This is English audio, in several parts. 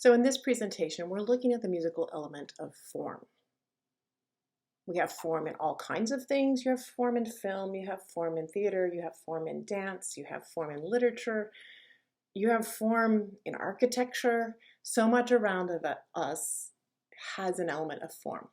So in this presentation, we're looking at the musical element of form. We have form in all kinds of things. You have form in film, you have form in theater, you have form in dance, you have form in literature, you have form in architecture. So much around us has an element of form.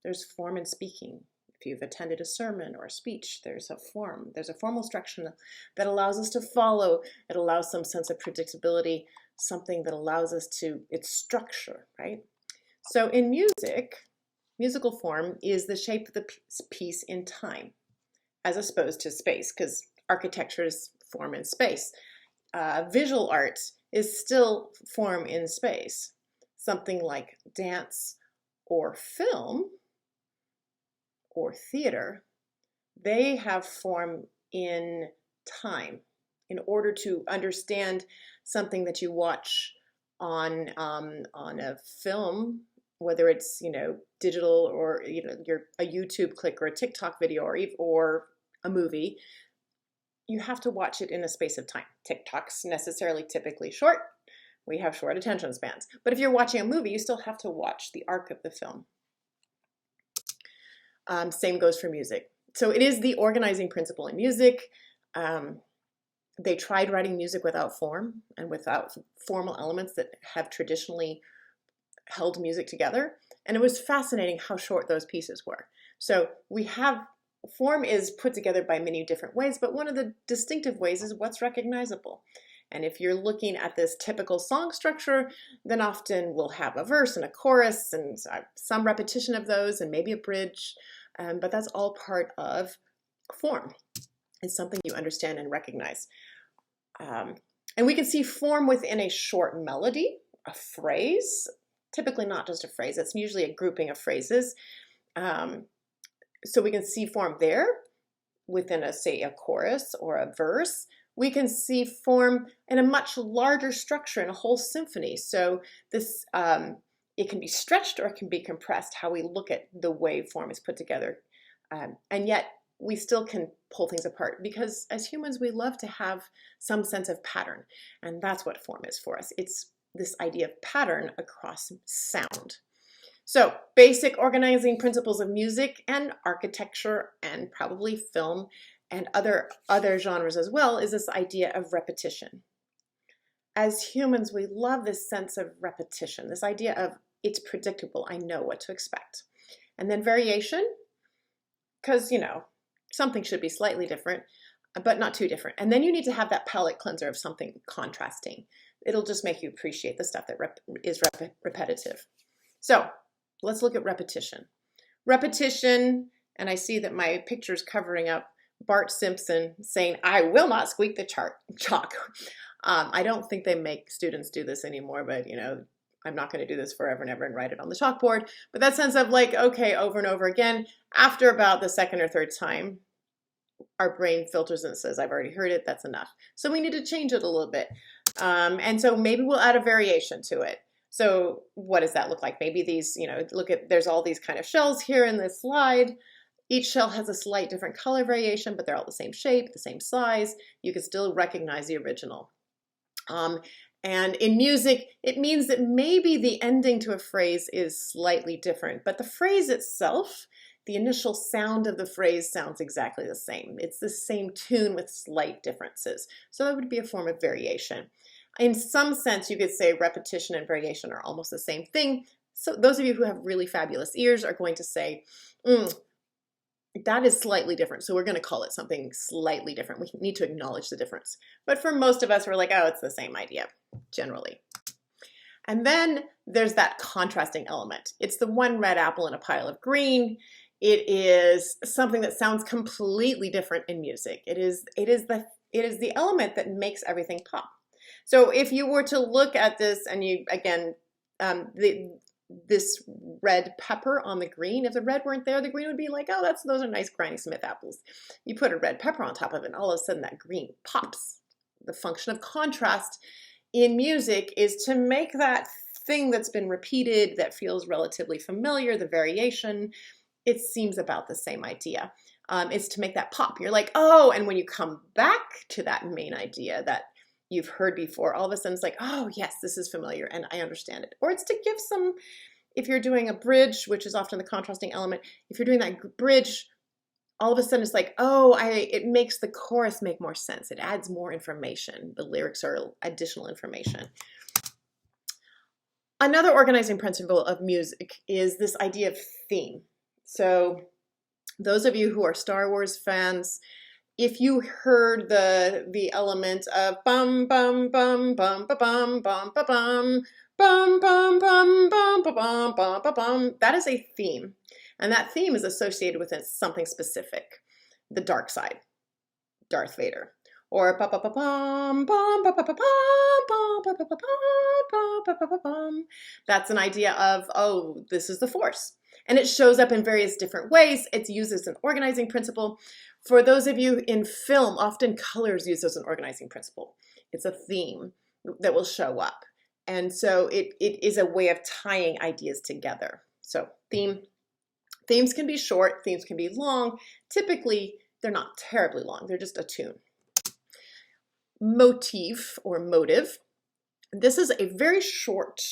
There's form in speaking. If you've attended a sermon or a speech, there's a form. There's a formal structure that allows us to follow. It allows some sense of predictability, something that allows us to, it's structure, right? So in music, musical form is the shape of the piece in time, as opposed to space, because architecture is form in space. Visual art is still form in space. Something like dance or film or theater, they have form in time. In order to understand something that you watch on a film, whether it's digital or a YouTube click or a TikTok video or a movie, you have to watch it in a space of time. TikTok's typically short. We have short attention spans. But if you're watching a movie, you still have to watch the arc of the film. Same goes for music. So it is the organizing principle in music. They tried writing music without form and without formal elements that have traditionally held music together. And it was fascinating how short those pieces were. So we have, form is put together by many different ways, but one of the distinctive ways is what's recognizable. And if you're looking at this typical song structure, then often we'll have a verse and a chorus and some repetition of those and maybe a bridge, but that's all part of form. It's something you understand and recognize. And we can see form within a short melody, a phrase, typically not just a phrase, it's usually a grouping of phrases. So we can see form there within say a chorus or a verse. We can see form in a much larger structure in a whole symphony. So this, it can be stretched or it can be compressed, how we look at the way form is put together. And yet we still can pull things apart because as humans, we love to have some sense of pattern. And that's what form is for us. It's this idea of pattern across sound. So basic organizing principles of music and architecture and probably film and other genres as well is this idea of repetition. As humans, we love this sense of repetition, this idea of it's predictable, I know what to expect. And then variation, because something should be slightly different, but not too different. And then you need to have that palate cleanser of something contrasting. It'll just make you appreciate the stuff that is repetitive. So let's look at repetition. Repetition, and I see that my picture's covering up Bart Simpson saying, "I will not squeak the chalk." I don't think they make students do this anymore, but I'm not going to do this forever and ever and write it on the chalkboard. But that sense of like, okay, over and over again, after about the second or third time, our brain filters and says, I've already heard it, that's enough. So we need to change it a little bit. And so maybe we'll add a variation to it. So what does that look like? Maybe these, there's all these kind of shells here in this slide. Each shell has a slight different color variation, but they're all the same shape, the same size. You can still recognize the original. And in music, it means that maybe the ending to a phrase is slightly different, but the phrase itself, the initial sound of the phrase sounds exactly the same. It's the same tune with slight differences. So that would be a form of variation. In some sense, you could say repetition and variation are almost the same thing. So those of you who have really fabulous ears are going to say, that is slightly different. So we're going to call it something slightly different. We need to acknowledge the difference. But for most of us, we're like, oh, it's the same idea, generally. And then there's that contrasting element. It's the one red apple in a pile of green. It is something that sounds completely different in music. It is the element that makes everything pop. So if you were to look at this and you, again, this red pepper on the green, if the red weren't there, the green would be like, oh, those are nice Granny Smith apples. You put a red pepper on top of it and all of a sudden that green pops. The function of contrast in music is to make that thing that's been repeated, that feels relatively familiar, the variation, it seems about the same idea. It's to make that pop. You're like, oh, and when you come back to that main idea, that you've heard before, all of a sudden it's like, oh yes, this is familiar and I understand it. Or it's to give some, if you're doing a bridge, which is often the contrasting element, if you're doing that bridge, all of a sudden it's like, oh, it makes the chorus make more sense. It adds more information. The lyrics are additional information. Another organizing principle of music is this idea of theme. So those of you who are Star Wars fans, if you heard the element of bum bum bum bum ba bum bum ba bum bum bum bum bum ba bum bum ba bum, that is a theme. And that theme is associated with something specific. The dark side, Darth Vader. Or ba ba ba bum bum ba ba ba bum ba ba ba bum ba ba ba bum. That's an idea of, oh, this is the Force. And it shows up in various different ways. It's used as an organizing principle. For those of you in film, often color is used as an organizing principle. It's a theme that will show up. And so it is a way of tying ideas together. So themes can be short, themes can be long. Typically, they're not terribly long. They're just a tune. Motif or motive. This is a very short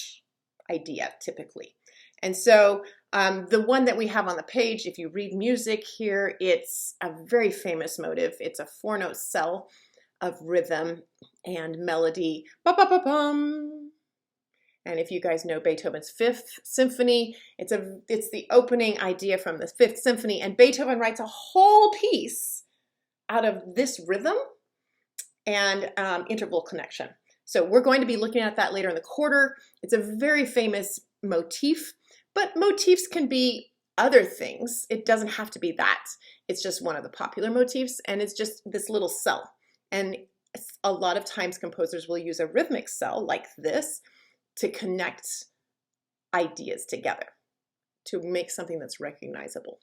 idea, typically. And so the one that we have on the page, if you read music here, it's a very famous motive. It's a 4-note cell of rhythm and melody. Ba-ba-ba-bum. And if you guys know Beethoven's Fifth Symphony, it's the opening idea from the Fifth Symphony, and Beethoven writes a whole piece out of this rhythm and interval connection. So we're going to be looking at that later in the quarter. It's a very famous motif, but motifs can be other things. It doesn't have to be that. It's just one of the popular motifs, and it's just this little cell. And a lot of times composers will use a rhythmic cell like this to connect ideas together, to make something that's recognizable.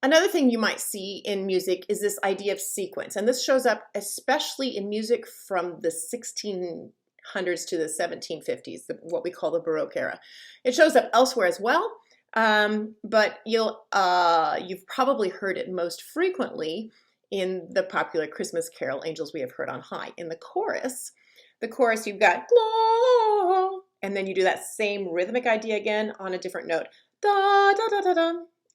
Another thing you might see in music is this idea of sequence, and this shows up especially in music from the 1600s to the 1750s, what we call the Baroque era. It shows up elsewhere as well, but you've probably heard it most frequently in the popular Christmas carol, Angels We Have Heard on High. In the chorus, you've got glow, and then you do that same rhythmic idea again on a different note, da da da da da,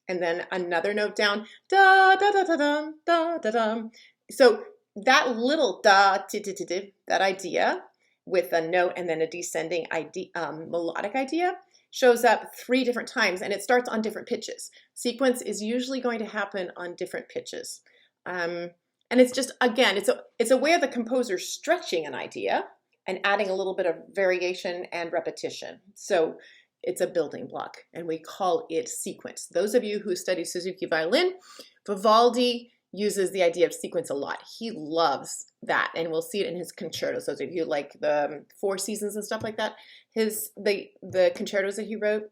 and then another note down, da da da da da da da da. So that little da ti ti ti ti, that idea with a note and then a descending idea, melodic idea, shows up 3 different times, and it starts on different pitches. Sequence is usually going to happen on different pitches. And it's just, again, it's a way of the composer stretching an idea and adding a little bit of variation and repetition. So it's a building block, and we call it sequence. Those of you who study Suzuki violin, Vivaldi uses the idea of sequence a lot. He loves that, and we'll see it in his concertos. Those of you like the Four Seasons and stuff like that, the concertos that he wrote,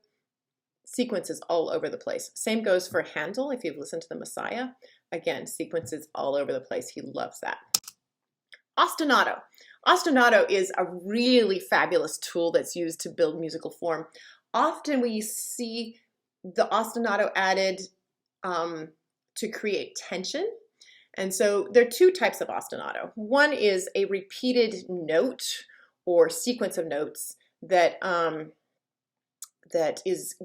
sequences all over the place. Same goes for Handel, if you've listened to the Messiah. Again, sequences all over the place. He loves that. Ostinato. Ostinato is a really fabulous tool that's used to build musical form. Often we see the ostinato added to create tension. And so there are 2 types of ostinato. One is a repeated note or sequence of notes that is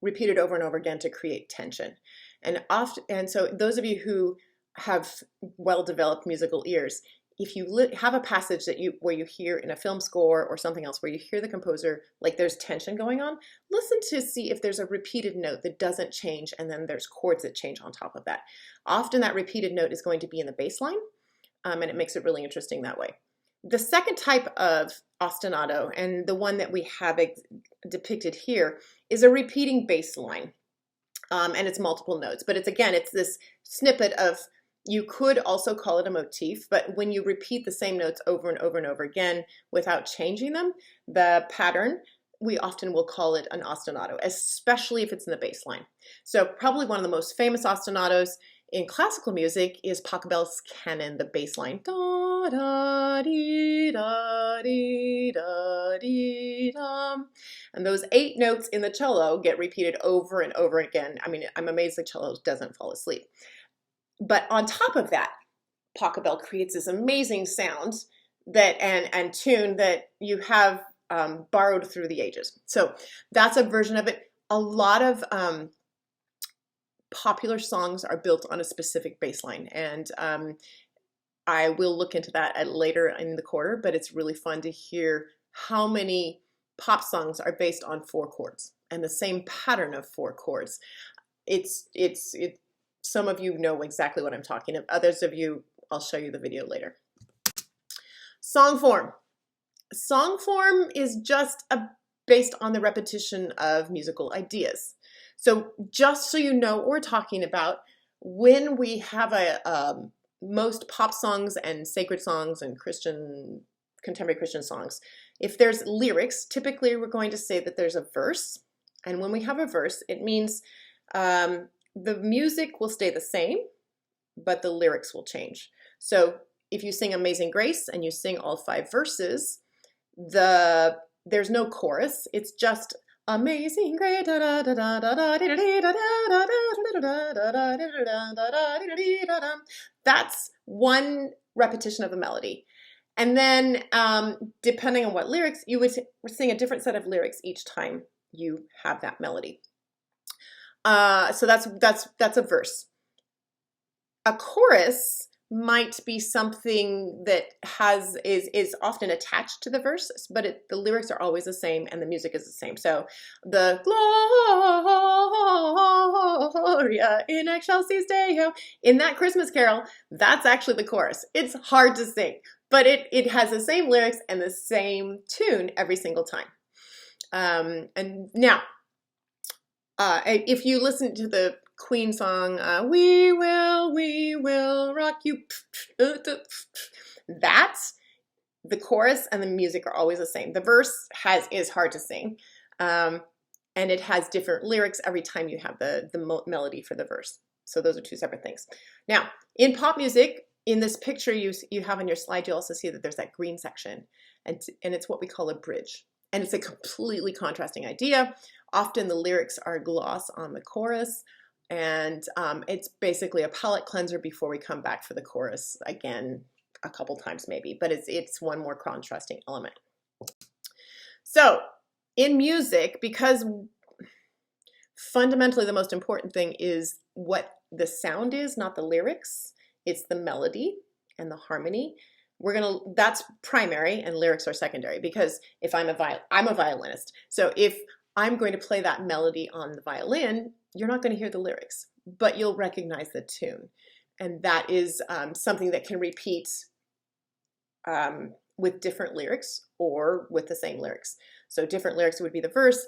repeated over and over again to create tension. And so those of you who have well-developed musical ears, if you have a passage where you hear in a film score or something else where you hear the composer, like there's tension going on, listen to see if there's a repeated note that doesn't change, and then there's chords that change on top of that. Often that repeated note is going to be in the bass line, and it makes it really interesting that way. The second type of ostinato, and the one that we have depicted here, is a repeating bass line. And it's multiple notes, but it's this snippet of, you could also call it a motif, but when you repeat the same notes over and over and over again without changing them, the pattern, we often will call it an ostinato, especially if it's in the bass line. So probably one of the most famous ostinatos in classical music is Pachelbel's canon, the bass line. Da, da, dee, da, dee, da, dee, da. And those 8 notes in the cello get repeated over and over again. I mean, I'm amazed the cello doesn't fall asleep. But on top of that, Pachelbel creates this amazing sound that and tune that you have borrowed through the ages. So that's a version of it. A lot of popular songs are built on a specific bass line, and I will look into that at later in the quarter, but it's really fun to hear how many pop songs are based on 4 chords and the same pattern of 4 chords. It's some of you know exactly what I'm talking about. Others of you, I'll show you the video later. Song form. Song form is just based on the repetition of musical ideas. So just so you know what we're talking about, when we have most pop songs and sacred songs and contemporary Christian songs, if there's lyrics, typically we're going to say that there's a verse. And when we have a verse, it means the music will stay the same, but the lyrics will change. So if you sing Amazing Grace and you sing all 5 verses, there's no chorus. It's just Amazing Grace. That's one repetition of the melody. And then depending on what lyrics, you would sing a different set of lyrics each time you have that melody. So that's a verse. A chorus might be something that is often attached to the verse, but the lyrics are always the same and the music is the same. So the Gloria in excelsis Deo in that Christmas carol, that's actually the chorus. It's hard to sing, but it has the same lyrics and the same tune every single time. And now, if you listen to the Queen song, we will rock you, that's the chorus and the music are always the same. The verse is hard to sing, and it has different lyrics every time you have the melody for the verse. So those are 2 separate things. Now, in pop music, in this picture you have on your slide, you also see that there's that green section, and it's what we call a bridge. And it's a completely contrasting idea. Often the lyrics are gloss on the chorus, and it's basically a palate cleanser before we come back for the chorus again a couple times maybe, but it's one more contrasting element. So in music, because fundamentally the most important thing is what the sound is, not the lyrics, it's the melody and the harmony. That's primary and lyrics are secondary, because if I'm a violinist. So if I'm going to play that melody on the violin, you're not going to hear the lyrics, but you'll recognize the tune. And that is something that can repeat with different lyrics or with the same lyrics. So different lyrics would be the verse,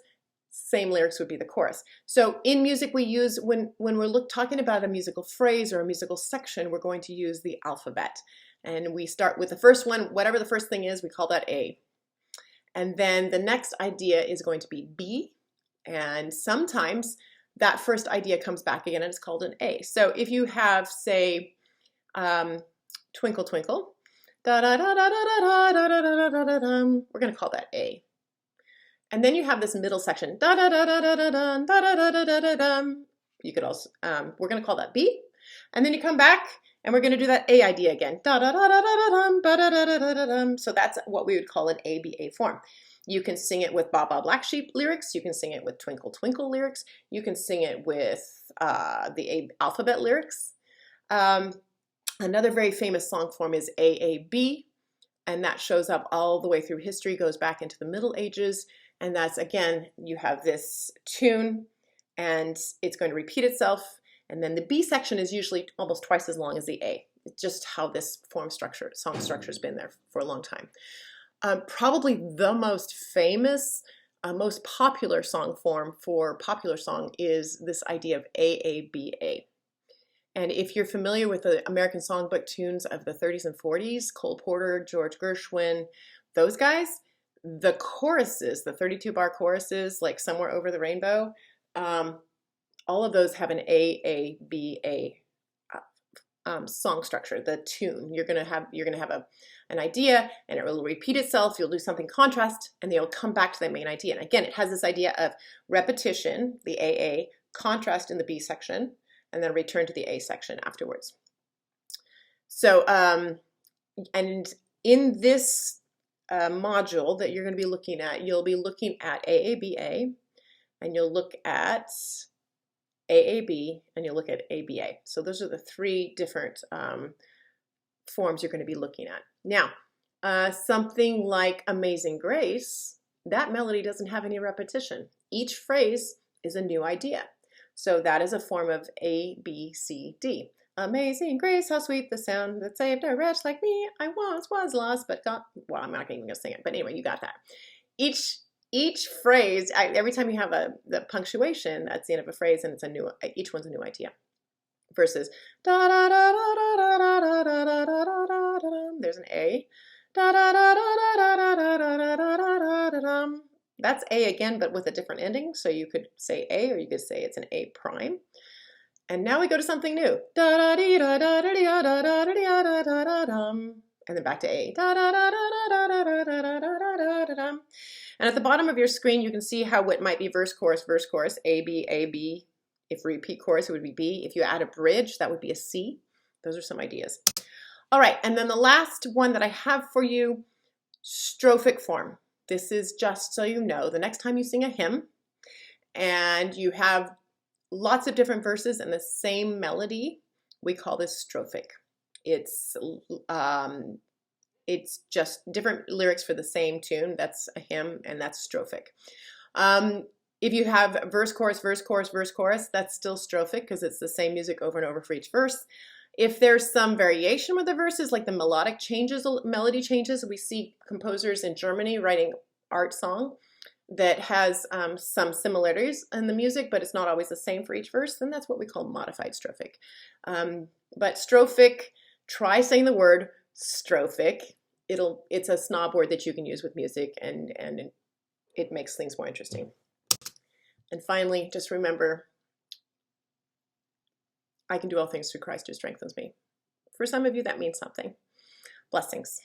same lyrics would be the chorus. So in music we use, when we're talking about a musical phrase or a musical section, we're going to use the alphabet. And we start with the first one, whatever the first thing is, we call that A. And then the next idea is going to be B. And sometimes that first idea comes back again and it's called an A. So if you have, say, Twinkle Twinkle, da da da da da da da da da da da da, we're going to call that A. And then you have this middle section, da da da da da da da da da da da da da. You could also, we're going to call that B. And then you come back and we're going to do that A idea again. Da da da da da da da da da da da da. So that's what we would call an ABA form. You can sing it with Baa Baa Black Sheep lyrics. You can sing it with Twinkle Twinkle lyrics. You can sing it with the alphabet lyrics. Another very famous song form is AAB, and that shows up all the way through history, goes back into the Middle Ages. And that's, again, you have this tune and it's going to repeat itself. And then the B section is usually almost twice as long as the A. It's just how this song structure has been there for a long time. Probably the most famous, most popular song form for popular song is this idea of AABA. And if you're familiar with the American songbook tunes of the 30s and 40s, Cole Porter, George Gershwin, those guys, the choruses, the 32-bar choruses, like Somewhere Over the Rainbow, all of those have an AABA song structure, the tune. You're gonna have an idea and it will repeat itself. You'll do something contrast and they'll come back to the main idea. And again, it has this idea of repetition, the AA, contrast in the B section, and then return to the A section afterwards. So, and in this module that you're going to be looking at, you'll be looking at AABA, and you'll look at AAB, and you'll look at ABA. So those are the three different forms you're going to be looking at. Now, something like Amazing Grace, that melody doesn't have any repetition. Each phrase is a new idea. So that is a form of A, B, C, D. Amazing grace, how sweet the sound that saved a wretch like me. I once was lost, but got, well, I'm not even going to sing it, but anyway, you got that. Each phrase, every time you have the punctuation, that's the end of a phrase, and it's a new, each one's a new idea. Versus da da da da da da da da da da da da. There's an A. Da da da da da da da da da da da da da. That's A again, but with a different ending. So you could say A, or you could say it's an A prime. And now we go to something new. Da da dee da da da da da da da da da da da. And then back to A. Da da da da da da da da da da da da. And at the bottom of your screen, you can see how it might be verse, chorus, A, B, A, B. If repeat chorus, it would be B. If you add a bridge, that would be a C. Those are some ideas. All right, and then the last one that I have for you, strophic form. This is just so you know, the next time you sing a hymn and you have lots of different verses and the same melody, we call this strophic. It's just different lyrics for the same tune. That's a hymn, and that's strophic. If you have verse, chorus, that's still strophic because it's the same music over and over for each verse. If there's some variation with the verses, like the melodic changes, melody changes, we see composers in Germany writing art song that has some similarities in the music, but it's not always the same for each verse, then that's what we call modified strophic. But strophic, try saying the word strophic. It's a snob word that you can use with music, and it makes things more interesting. And finally, just remember, I can do all things through Christ who strengthens me. For some of you, that means something. Blessings.